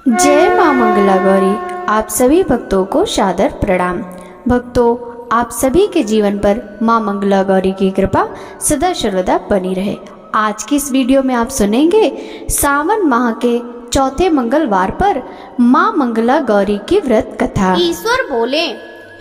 जय माँ मंगला गौरी। आप सभी भक्तों को सादर प्रणाम। भक्तों, आप सभी के जीवन पर माँ मंगला गौरी की कृपा सदा सर्वदा बनी रहे। आज की इस वीडियो में आप सुनेंगे सावन माह के चौथे मंगलवार पर माँ मंगला गौरी की व्रत कथा। ईश्वर बोले,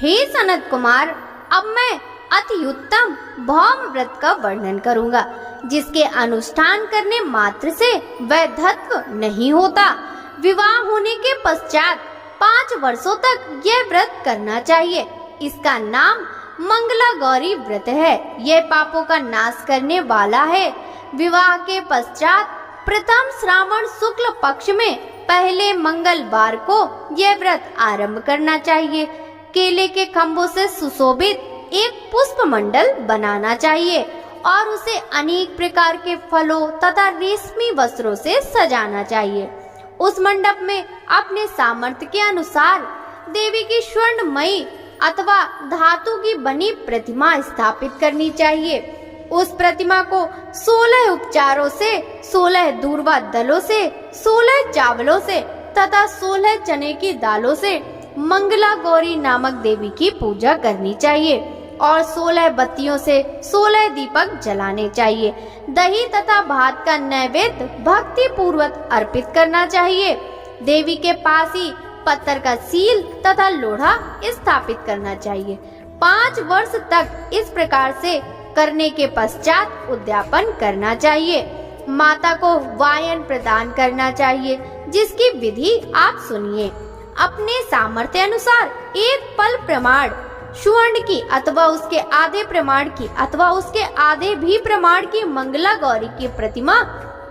हे सनत कुमार, अब मैं अति उत्तम भौम व्रत का वर्णन करूंगा, जिसके अनुष्ठान करने मात्र से वैधत्व नहीं होता। विवाह होने के पश्चात 5 वर्षों तक यह व्रत करना चाहिए। इसका नाम मंगला गौरी व्रत है। यह पापों का नाश करने वाला है। विवाह के पश्चात प्रथम श्रावण शुक्ल पक्ष में पहले मंगलवार को यह व्रत आरंभ करना चाहिए। केले के खम्भों से सुशोभित एक पुष्प मंडल बनाना चाहिए और उसे अनेक प्रकार के फलों तथा रेशमी वस्त्रों से सजाना चाहिए। उस मंडप में अपने सामर्थ्य के अनुसार देवी की स्वर्णमयी अथवा धातु की बनी प्रतिमा स्थापित करनी चाहिए। उस प्रतिमा को 16 उपचारों से, 16 दूर्वा दलों से, 16 चावलों से तथा 16 चने की दालों से मंगला गौरी नामक देवी की पूजा करनी चाहिए और 16 बत्तियों से 16 दीपक जलाने चाहिए। दही तथा भात का नैवेद्य भक्ति पूर्वक अर्पित करना चाहिए। देवी के पास ही पत्थर का सील तथा लोढ़ा स्थापित करना चाहिए। 5 वर्ष तक इस प्रकार से करने के पश्चात उद्यापन करना चाहिए। माता को वायन प्रदान करना चाहिए, जिसकी विधि आप सुनिए। अपने सामर्थ्य अनुसार एक पल प्रमाण स्वर्ण की अथवा उसके आधे प्रमाण की अथवा उसके आधे भी प्रमाण की मंगला गौरी की प्रतिमा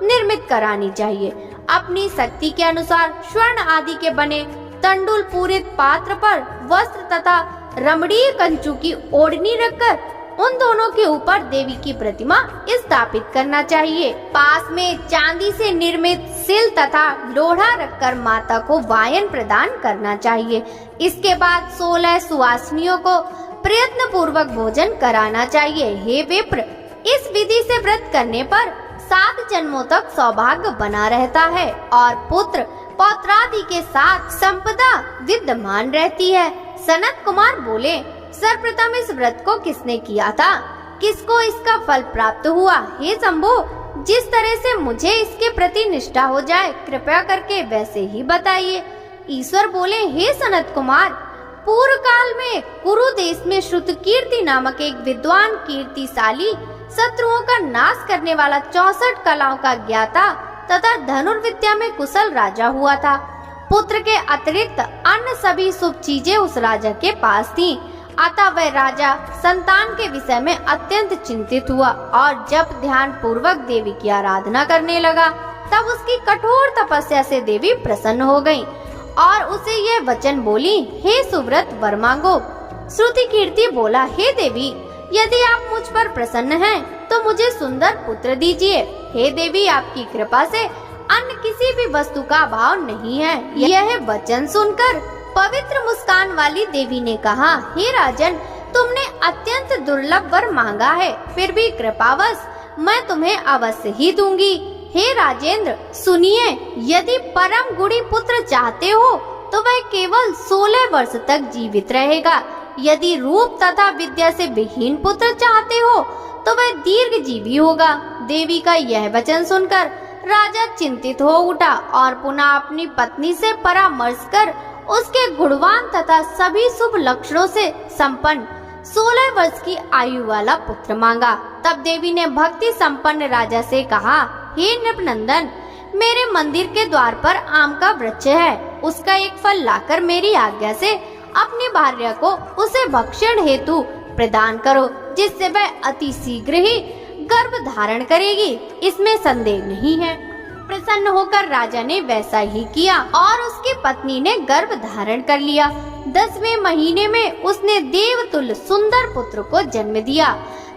निर्मित करानी चाहिए। अपनी शक्ति के अनुसार स्वर्ण आदि के बने तंडुल पूरित पात्र पर वस्त्र तथा रमणीय कंचू की ओढ़नी रखकर उन दोनों के ऊपर देवी की प्रतिमा स्थापित करना चाहिए। पास में चांदी से निर्मित सिल तथा लोढ़ा रखकर माता को वायन प्रदान करना चाहिए। इसके बाद 16 सुवासिनियों को प्रयत्न पूर्वक भोजन कराना चाहिए। हे विप्र, इस विधि से व्रत करने पर 7 जन्मों तक सौभाग्य बना रहता है और पुत्र पौत्रादि के साथ संपदा विद्यमान रहती है। सनत कुमार बोले, सर्वप्रथम इस व्रत को किसने किया था? किसको इसका फल प्राप्त हुआ? हे शंभो, जिस तरह से मुझे इसके प्रति निष्ठा हो जाए, कृपया करके वैसे ही बताइए। ईश्वर बोले, हे सनत कुमार, पूर्व काल में कुरु देश में श्रुतकीर्ति नामक एक विद्वान कीर्तिशाली शत्रुओं का नाश करने वाला 64 कलाओं का ज्ञाता तथा धनुर्विद्या में कुशल राजा हुआ था। पुत्र के अतिरिक्त अन्य सभी शुभ चीजें उस राजा के पास थीं। अतः वह राजा संतान के विषय में अत्यंत चिंतित हुआ और जब ध्यान पूर्वक देवी की आराधना करने लगा, तब उसकी कठोर तपस्या से देवी प्रसन्न हो गईं और उसे यह वचन बोली, हे सुव्रत वर मांगो। श्रुति कीर्ति बोला, हे देवी, यदि आप मुझ पर प्रसन्न हैं, तो मुझे सुंदर पुत्र दीजिए। हे देवी, आपकी कृपा से अन्य किसी भी वस्तु का अभाव नहीं है। यह वचन सुनकर पवित्र मुस्कान वाली देवी ने कहा, हे राजन, तुमने अत्यंत दुर्लभ वर मांगा है, फिर भी कृपावश मैं तुम्हें अवश्य ही दूंगी। हे राजेंद्र, सुनिए, यदि परम गुणी पुत्र चाहते हो तो वह केवल 16 वर्ष तक जीवित रहेगा। यदि रूप तथा विद्या से विहीन पुत्र चाहते हो तो वह दीर्घ जीवी होगा। देवी का यह वचन सुनकर राजा चिंतित हो उठा और पुनः अपनी पत्नी से परामर्श कर उसके गुणवान तथा सभी शुभ लक्षणों से संपन्न 16 वर्ष की आयु वाला पुत्र मांगा। तब देवी ने भक्ति संपन्न राजा से कहा, हे नृपनंदन, मेरे मंदिर के द्वार पर आम का वृक्ष है, उसका एक फल लाकर मेरी आज्ञा से अपनी भार्या को उसे भक्षण हेतु प्रदान करो, जिससे वह अति शीघ्र ही गर्भ धारण करेगी, इसमें संदेह नहीं है। प्रसन्न होकर राजा ने वैसा ही किया और उसकी पत्नी ने गर्भ धारण कर लिया। 10वें महीने में उसने देवतुल्य सुंदर पुत्र को जन्म दिया।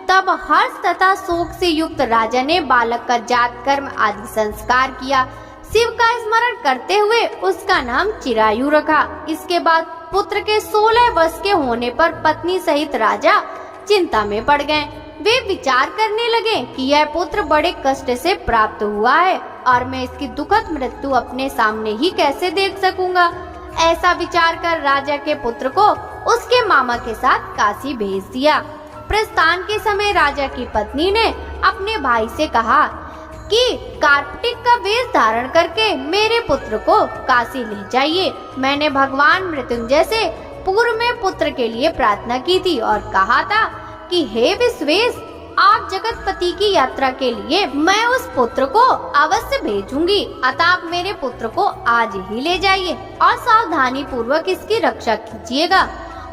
तब हर्ष तथा शोक से युक्त राजा ने बालक का जात कर्म आदि संस्कार किया। शिव का स्मरण करते हुए उसका नाम चिरायु रखा। इसके बाद पुत्र के 16 वर्ष के होने पर पत्नी सहित राजा चिंता में पड़ गए। वे विचार करने लगे कि यह पुत्र बड़े कष्ट से प्राप्त हुआ है और मैं इसकी दुखद मृत्यु अपने सामने ही कैसे देख सकूंगा। ऐसा विचार कर राजा के पुत्र को उसके मामा के साथ काशी भेज दिया। प्रस्थान के समय राजा की पत्नी ने अपने भाई से कहा कि कार्तिक का वेश धारण करके मेरे पुत्र को काशी ले जाइए। मैंने भगवान मृत्युंजय से पूर्व में पुत्र के लिए प्रार्थना की थी और कहा था कि हे विश्वेश, आप जगतपति की यात्रा के लिए मैं उस पुत्र को अवश्य भेजूंगी। अतः आप मेरे पुत्र को आज ही ले जाइए और सावधानी पूर्वक इसकी रक्षा कीजिएगा।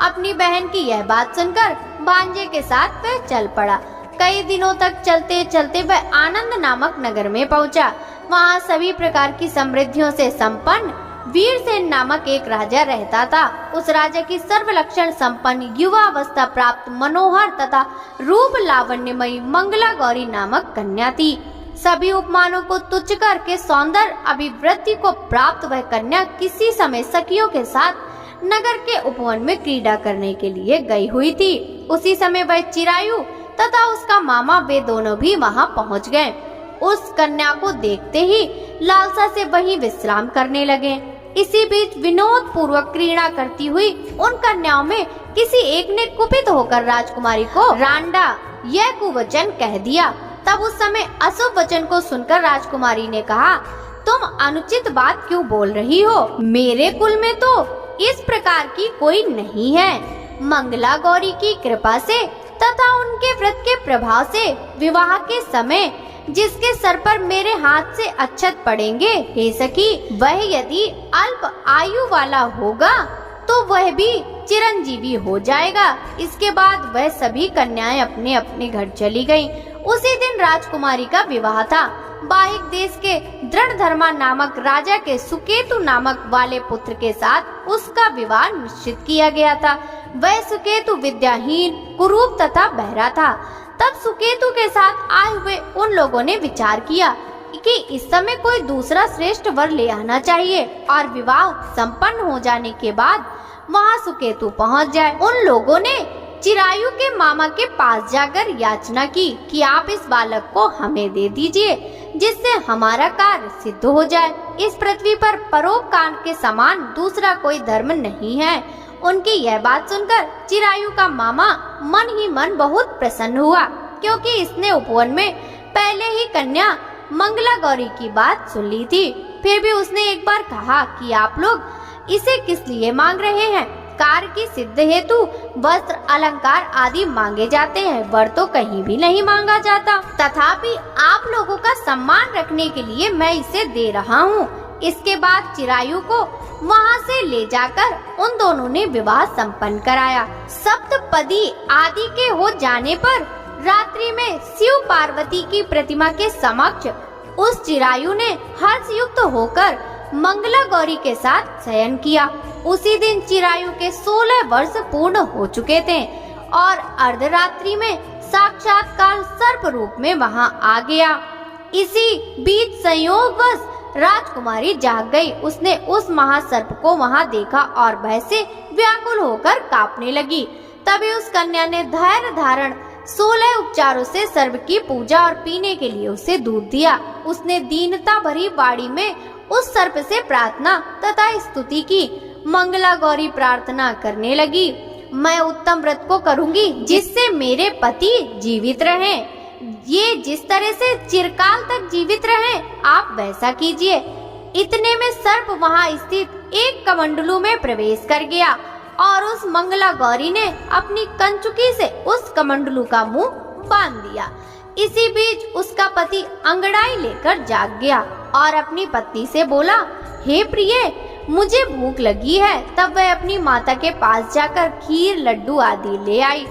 अपनी बहन की यह बात सुनकर भांजे के साथ वह चल पड़ा। कई दिनों तक चलते चलते वह आनंद नामक नगर में पहुंचा। वहां सभी प्रकार की समृद्धियों से संपन्न वीरसेन नामक एक राजा रहता था। उस राजा की सर्वलक्षण संपन्न युवा अवस्था प्राप्त मनोहर तथा रूप लावण्यमयी मंगला गौरी नामक कन्या थी। सभी उपमानों को तुच्छ करके सौंदर्य अभिवृद्धि को प्राप्त वह कन्या किसी समय सखियों के साथ नगर के उपवन में क्रीड़ा करने के लिए गई हुई थी। उसी समय वह चिरायु तथा उसका मामा वे दोनों भी वहां पहुंच गए। उस कन्या को देखते ही लालसा से वहीं विश्राम करने लगे। इसी बीच विनोद पूर्वक क्रीड़ा करती हुई उन कन्याओं में किसी एक ने कुपित होकर राजकुमारी को रांडा यह कुवचन कह दिया। तब उस समय अशुभ वचन को सुनकर राजकुमारी ने कहा, तुम अनुचित बात क्यों बोल रही हो? मेरे कुल में तो इस प्रकार की कोई नहीं है। मंगला गौरी की कृपा से तथा उनके व्रत के प्रभाव से विवाह के समय जिसके सर पर मेरे हाथ से अक्षत पड़ेंगे, हे सखी, वह यदि अल्प आयु वाला होगा तो वह भी चिरंजीवी हो जाएगा। इसके बाद वह सभी कन्याएं अपने अपने घर चली गईं। उसी दिन राजकुमारी का विवाह था। बाहिक देश के दृढ़धर्मा नामक राजा के सुकेतु नामक वाले पुत्र के साथ उसका विवाह निश्चित किया गया था। वह सुकेतु विद्याहीन, कुरूप तथा बहरा था। तब सुकेतु के साथ आए हुए उन लोगों ने विचार किया कि इस समय कोई दूसरा श्रेष्ठ वर ले आना चाहिए और विवाह संपन्न हो जाने के बाद वहां सुकेतु पहुंच जाए। उन लोगों ने चिरायु के मामा के पास जाकर याचना की कि आप इस बालक को हमें दे दीजिए, जिससे हमारा कार्य सिद्ध हो जाए। इस पृथ्वी पर परोपकार के समान दूसरा कोई धर्म नहीं है। उनकी यह बात सुनकर चिरायु का मामा मन ही मन बहुत प्रसन्न हुआ, क्योंकि इसने उपवन में पहले ही कन्या मंगला गौरी की बात सुन ली थी। फिर भी उसने एक बार कहा कि आप लोग इसे किस लिए मांग रहे हैं? कार्य की सिद्ध हेतु वस्त्र, अलंकार आदि मांगे जाते हैं, वर तो कहीं भी नहीं मांगा जाता। तथापि आप लोगों का सम्मान रखने के लिए मैं इसे दे रहा हूँ। इसके बाद चिरायु को वहाँ से ले जाकर उन दोनों ने विवाह संपन्न कराया। सप्तपदी आदि के हो जाने पर रात्रि में शिव पार्वती की प्रतिमा के समक्ष उस चिरायु ने हर्षयुक्त होकर मंगला गौरी के साथ शयन किया। उसी दिन चिरायु के 16 वर्ष पूर्ण हो चुके थे और अर्धरात्रि में साक्षात्कार सर्प रूप में वहां आ गया। इसी बीच संयोगवश राजकुमारी जाग गई। उसने उस महासर्प को वहां देखा और भय से व्याकुल होकर कांपने लगी। तभी उस कन्या ने धैर्य धारण 16 उपचारों से सर्प की पूजा और पीने के लिए उसे दूध दिया। उसने दीनता भरी वाणी में उस सर्प से प्रार्थना तथा स्तुति की। मंगला गौरी प्रार्थना करने लगी, मैं उत्तम व्रत को करूंगी जिससे मेरे पति जीवित रहें। ये जिस तरह से चिरकाल तक जीवित रहें, आप वैसा कीजिए। इतने में सर्प वहां स्थित एक कमंडलू में प्रवेश कर गया और उस मंगला गौरी ने अपनी कंचुकी से उस कमंडलू का मुंह बांध दिया। इसी बीच उसका पति अंगड़ाई लेकर जाग गया और अपनी पत्नी से बोला, हे प्रिय, मुझे भूख लगी है। तब वह अपनी माता के पास जाकर खीर, लड्डू आदि ले आई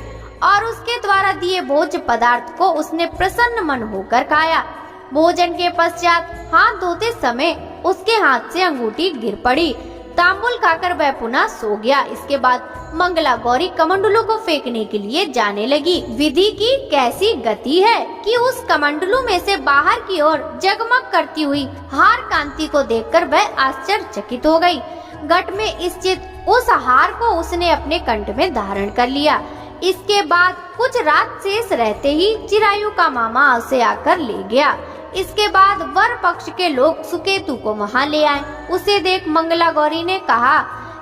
और उसके द्वारा दिए भोज्य पदार्थ को उसने प्रसन्न मन होकर खाया। भोजन के पश्चात हाथ धोते समय उसके हाथ से अंगूठी गिर पड़ी। तांबुल खाकर वह पुनः सो गया। इसके बाद मंगला गौरी कमंडलू को फेंकने के लिए जाने लगी। विधि की कैसी गति है कि उस कमंडलू में से बाहर की ओर जगमग करती हुई हार कांति को देखकर वह आश्चर्यचकित हो गई। घट में स्थित उस हार को उसने अपने कंठ में धारण कर लिया। इसके बाद कुछ रात शेष रहते ही चिरायु का मामा उसे आकर ले गया। इसके बाद वर पक्ष के लोग सुकेतु को वहां ले आए। उसे देख मंगला गौरी ने कहा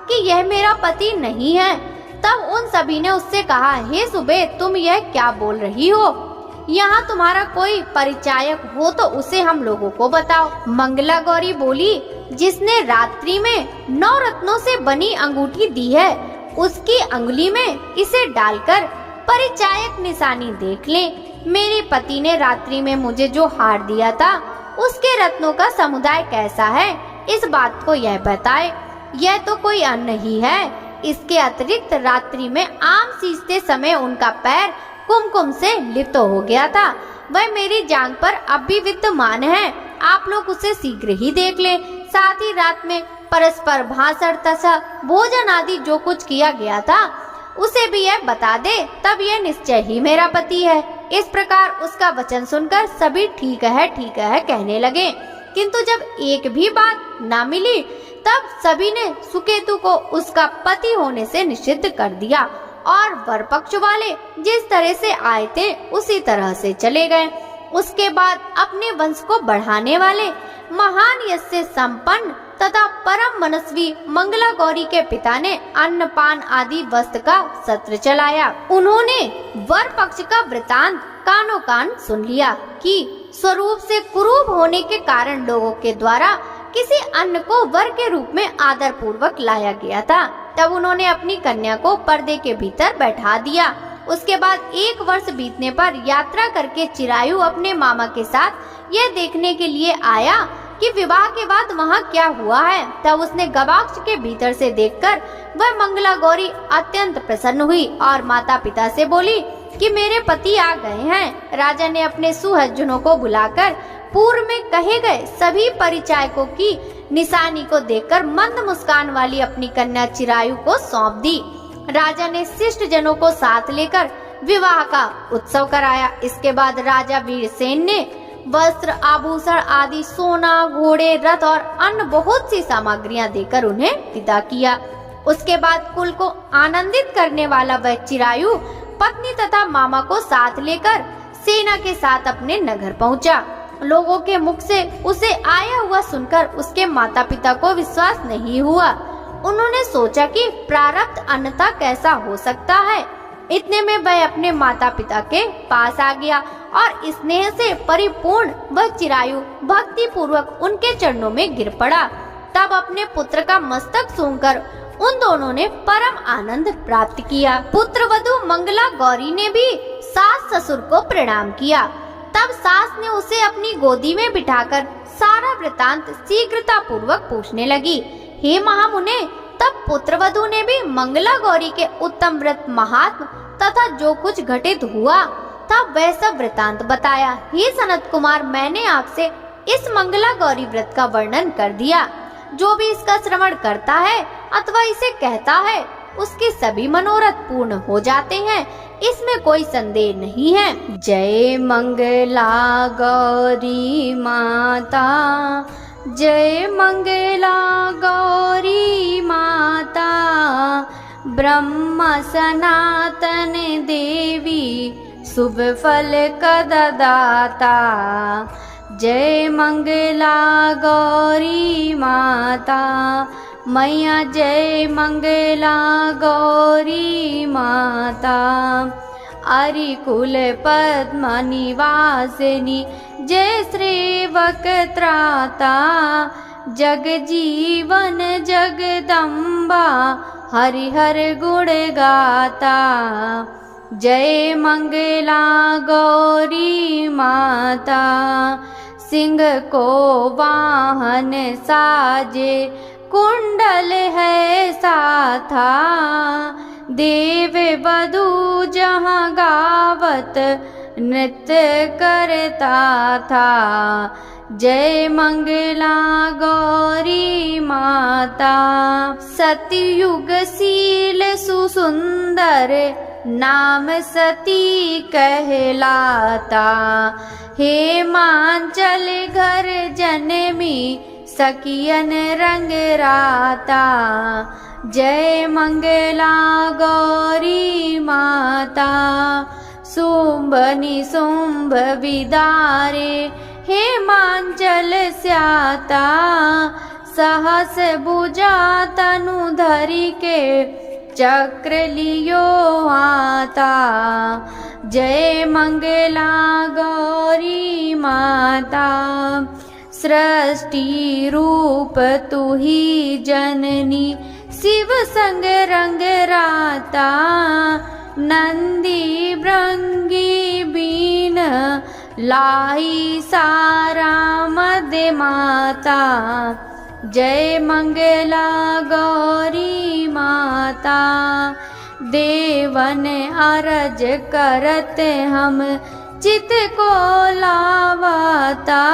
कि यह मेरा पति नहीं है। तब उन सभी ने उससे कहा, हे सुबे, तुम यह क्या बोल रही हो? यहाँ तुम्हारा कोई परिचायक हो तो उसे हम लोगों को बताओ। मंगला गौरी बोली, जिसने रात्रि में 9 रत्नों से बनी अंगूठी दी है, उसकी अंगुली में इसे डालकर परिचायक निशानी देख ले। मेरे पति ने रात्रि में मुझे जो हार दिया था, उसके रत्नों का समुदाय कैसा है, इस बात को यह बताए। यह तो कोई अन्न ही है। इसके अतिरिक्त रात्रि में आम सींचते समय उनका पैर कुमकुम से लिप्त हो गया था। वह मेरी जांघ पर अब भी विद्यमान है। आप लोग उसे शीघ्र ही देख ले। साथ ही रात में परस्पर भाषण तथा भोजन आदि जो कुछ किया गया था, उसे भी यह बता दे, तब यह निश्चय ही मेरा पति है। इस प्रकार उसका वचन सुनकर सभी ठीक है कहने लगे। किंतु जब एक भी बात न मिली, तब सभी ने सुकेतु को उसका पति होने से निषिद्ध कर दिया और वर पक्ष वाले जिस तरह से आए थे उसी तरह से चले गए। उसके बाद अपने वंश को बढ़ाने वाले महान यश से संपन्न तथा परम मनस्वी मंगला गौरी के पिता ने अन्नपान आदि वस्त्र का सत्र चलाया। उन्होंने वर पक्ष का वृतांत कानो कान सुन लिया कि स्वरूप से कुरूप होने के कारण लोगों के द्वारा किसी अन्न को वर के रूप में आदर पूर्वक लाया गया था। तब उन्होंने अपनी कन्या को पर्दे के भीतर बैठा दिया। उसके बाद 1 वर्ष बीतने पर यात्रा करके चिरायु अपने मामा के साथ यह देखने के लिए आया कि विवाह के बाद वहाँ क्या हुआ है। तब उसने गवाक्ष के भीतर से देखकर वह मंगला गौरी अत्यंत प्रसन्न हुई और माता पिता से बोली कि मेरे पति आ गए हैं। राजा ने अपने सुहज्जनों को बुलाकर पूर्व में कहे गए सभी परिचायकों की निशानी को देखकर मंद मुस्कान वाली अपनी कन्या चिरायु को सौंप दी। राजा ने शिष्ट जनों को साथ लेकर विवाह का उत्सव कराया। इसके बाद राजा वीरसेन ने वस्त्र, आभूषण आदि, सोना, घोड़े, रथ और अन्य बहुत सी सामग्रियां देकर उन्हें विदा किया। उसके बाद कुल को आनंदित करने वाला वह चिरायु पत्नी तथा मामा को साथ लेकर सेना के साथ अपने नगर पहुंचा। लोगों के मुख से उसे आया हुआ सुनकर उसके माता पिता को विश्वास नहीं हुआ। उन्होंने सोचा कि प्रारब्ध अन्यथा कैसा हो सकता है। इतने में वह अपने माता पिता के पास आ गया और स्नेह से परिपूर्ण वह चिरायु भक्ति पूर्वक उनके चरणों में गिर पड़ा। तब अपने पुत्र का मस्तक सूंघकर उन दोनों ने परम आनंद प्राप्त किया। पुत्र वधू मंगला गौरी ने भी सास ससुर को प्रणाम किया। तब सास ने उसे अपनी गोदी में बिठाकर सारा वृतांत शीघ्रता पूर्वक पूछने लगी। हे महामुने, तब पुत्रवधू ने भी मंगला गौरी के उत्तम व्रत महात्म तथा जो कुछ घटित हुआ तब वह सब वृतांत बताया। हे सनत कुमार, मैंने आपसे इस मंगला गौरी व्रत का वर्णन कर दिया। जो भी इसका श्रवण करता है अथवा इसे कहता है, उसके सभी मनोरथ पूर्ण हो जाते हैं, इसमें कोई संदेह नहीं है। जय मंगला गौरी माता, जय मंगला गौरी माता, ब्रह्म सनातन देवी शुभ फल कदाता। जय मंगला गौरी माता, मैया जय मंगला गौरी माता। अरिकुल पद्म निवासिनी जय सेवक त्राता, जग जीवन जगदम्बा हरिहर गुण गाता। जय मंगला गौरी माता, सिंह को वाहन साजे कुंडल है साथा, देव वधू जहाँ गावत नृत्य करता था। जय मंगला गौरी माता, सतयुग शील सुसुंदर नाम सती कहलाता। हेमांचल घर जनमी सखियन रंग राता, जय मंगला गौरी माता। शुंभ निशुंभ विदारे हेमांचल स्याता। सहस भुजा तनु धरि के चक्र लियो आता। जय मंगला गौरी माता। सृष्टि रूप तू ही जननी शिव संग रंग राता। नंदी भृंगी बीन लाई सारा मध्य माता। जय मंगला गौरी माता। देवन अरज करत हम चित को लावता।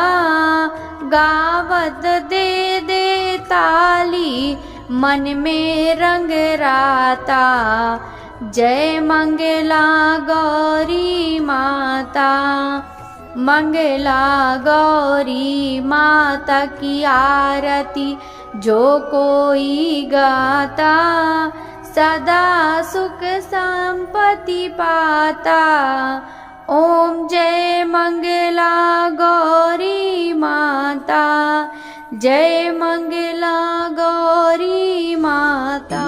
गावत दे दे ताली मन में रंग राता। जय मंगला गौरी माता। मंगला गौरी माता की आरती जो कोई गाता। सदा सुख संपत्ति पाता। ओम जय मंगला गौरी माता। जय मंगला गौरी माता।